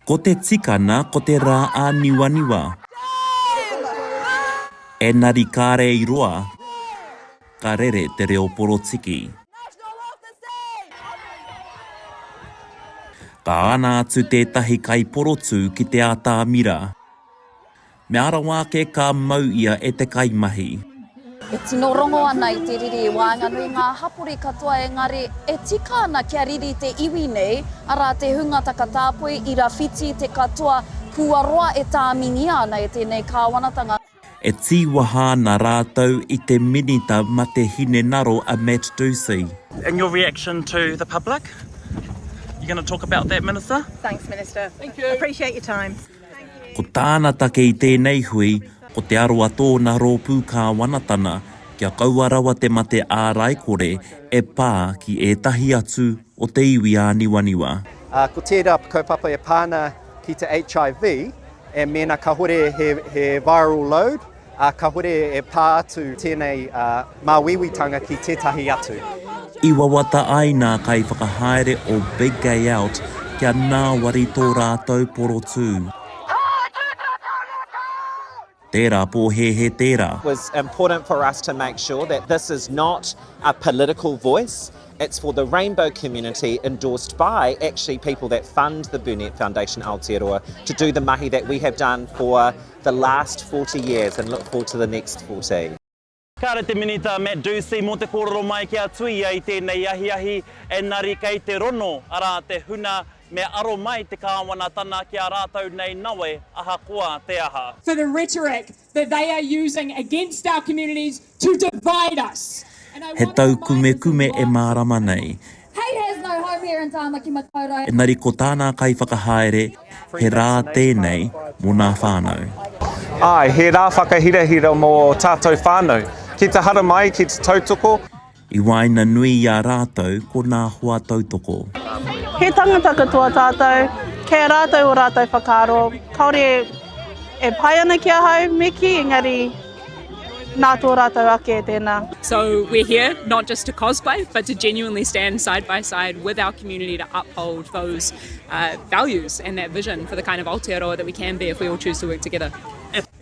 Ko te tikana, ko te rā a niwaniwa. E nari kāre i roa, ka rere te reo porotiki. Ka ana atu tētahi kaiporotū ki te atāmira. Me ara wāke ka mau ia e te kaimahi. E tino rongo ana i te riri wānganui ngā hapori katoa engari e tika ana kia riri te iwi nei ara te hunga takatāpui i rāwhiti te katoa kua roa e tāmingi ana e tēnei kāwanatanga. E tīwaha nā rātou i te minita ma te hinengaro a Matt Doocey. And your reaction to the public? You're going to talk about that, Minister? Thanks, Minister. Thank you. Appreciate your time. Ko tāna take i tēnei hui, ko te aroa tōna rōpū kāwanatanga, kia kauarawa te mate āraikore e pā ki ētahi atu o te iwi a niwaniwa. Ko tērā kaupapa e pāna ki te HIV, e mena ka hore he viral load, ka hore e pā atu tēnei māwiwitanga ki tētahi atu. I wawata ai nā kai whakahaere o Big Gay Out kia nāwari tō rātou porotū. Tērā pōhehe tērā. It was important for us to make sure that this is not a political voice. It's for the rainbow community endorsed by actually people that fund the Burnett Foundation Aotearoa to do the mahi that we have done for the last 40 years and look forward to the next 40. Kāre te minita Matt Doocey, mō te kōrero mai kia tuia i tēnei ahi e nari kei te rono ara te huna me aro mai te kāwanatanga kia rātou nei nawe aha koa te aha. For the rhetoric that they are using against our communities to divide us. He tau kume e mārama nei. Hate has no home here in Tāmaki Makaurau. E nari ko tāna kai whakahaere, he rā tēnei mō nā whānau. Ai, he rā whakahirahira mō tātou whānau. Ki te hara mai, ki te tautoko. I waina nui i a rātou ko nā hoa tautoko. He tangata katoa tātou, kei rātou o rātou whakaro. Kaore e pai ana kia hau, me ki engari nā tō rātou ake tēnā. So we're here not just to cosplay, but to genuinely stand side by side with our community to uphold those values and that vision for the kind of Aotearoa that we can be if we all choose to work together.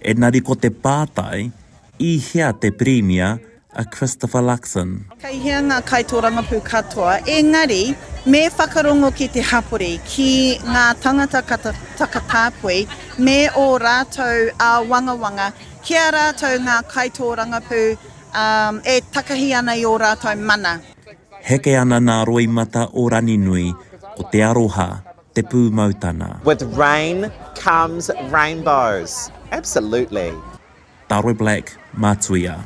E nari ko te pātai, I hea te Premier, a Christopher Luxon. Kei hea ngā kai tōrangapū katoa, engari, me whakarongo ki te hapori, ki ngā tangata takatāpui, me o rātou wanga, kia rātou ngā kai tōrangapū e takahi ana I o rātou mana. Heke ana nā roimata o Raninui, ko te aroha, te pūmautana. With rain comes rainbows. Absolutely. Taroi Black, Mātuia.